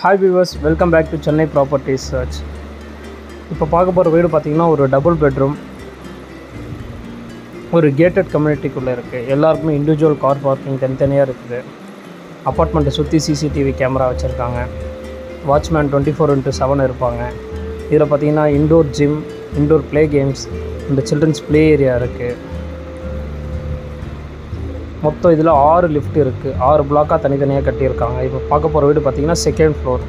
Hi viewers, welcome back to Chennai Properties Search. இப்போ பார்க்க போகிற வீடு பார்த்திங்கன்னா ஒரு டபுள் பெட்ரூம், ஒரு கேட்டட் கம்யூனிட்டிக்குள்ளே இருக்குது. எல்லாருக்குமே இண்டிவிஜுவல் கார் பார்க்கிங் தனித்தனியாக இருக்குது. அப்பார்ட்மெண்ட்டை சுற்றி சிசிடிவி கேமரா வச்சுருக்காங்க. வாட்ச்மேன் 24/7 இருப்பாங்க. இதில் பார்த்திங்கன்னா indoor gym, indoor play games, இந்த சில்ட்ரன்ஸ் ப்ளே ஏரியா இருக்குது. மொத்தம் இதில் 6 லிஃப்ட் இருக்குது. 6 பிளாக்காக தனித்தனியாக கட்டியிருக்காங்க. இப்போ பார்க்க போகிற வீடு பார்த்திங்கன்னா செகண்ட் ஃப்ளோர்.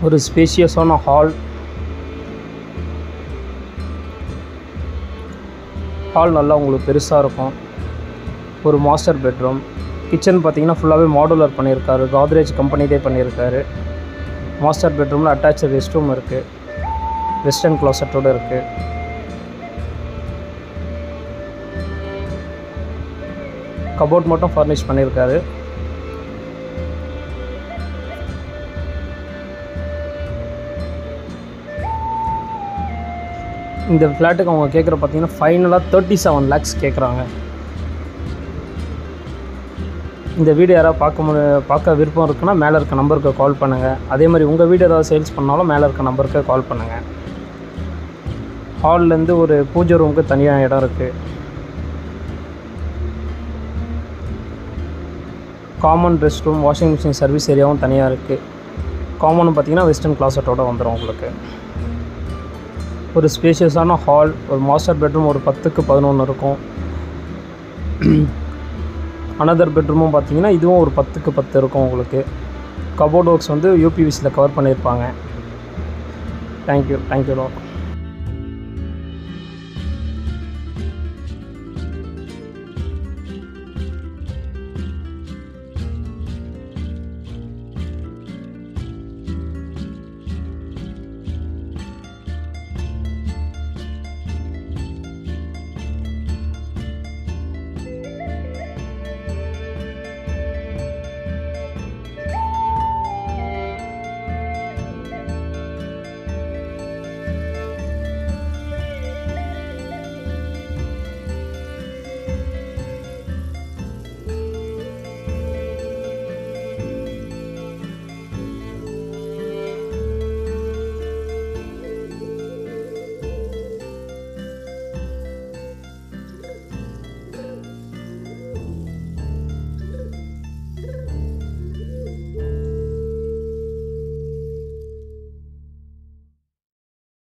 ஒரு ஸ்பேஷியஸான ஹால் நல்லா உங்களுக்கு பெருசாக இருக்கும். ஒரு மாஸ்டர் பெட்ரூம். கிச்சன் பார்த்திங்கன்னா ஃபுல்லாகவே மாடுலர் பண்ணியிருக்காரு. கோத்ரேஜ் கம்பெனிதே பண்ணியிருக்காரு. மாஸ்டர் பெட்ரூமில் அட்டாச்சு ரெஸ்ட் ரூம் இருக்குது. வெஸ்டர்ன் க்ளாசட்டோடு இருக்குது. கபோர்ட் மட்டும் ஃபர்னிஷ் பண்ணியிருக்காரு. இந்த ஃப்ளாட்டுக்கு அவங்க கேட்குற பார்த்தீங்கன்னா ஃபைனலாக 37 lakhs கேட்குறாங்க. இந்த வீடு யாராவது பார்க்க விருப்பம் இருக்குன்னா மேலே இருக்க நம்பருக்கு கால் பண்ணுங்கள். அதே மாதிரி உங்கள் வீடு ஏதாவது சேல்ஸ் பண்ணாலும் மேலே இருக்க நம்பருக்கு கால் பண்ணுங்கள். ஹால்லேருந்து ஒரு பூஜை ரூமுக்கு தனியாக இடம் இருக்குது. Common rest room, washing machine service ஏரியாவும் தனியாக இருக்குது. காமன் பார்த்திங்கன்னா வெஸ்டர்ன் க்ளாசட்டோடு வந்துடும் உங்களுக்கு. ஒரு ஸ்பேஷியஸான ஹால், ஒரு மாஸ்டர் பெட்ரூம் ஒரு 10க்கு 11 இருக்கும். அனதர் பெட்ரூமும் பார்த்திங்கன்னா இதுவும் ஒரு 10க்கு 10 இருக்கும் உங்களுக்கு. கபோர்ட் ஒர்க்ஸ் வந்து யூபிவிசியில் கவர் பண்ணியிருப்பாங்க. தேங்க்யூ.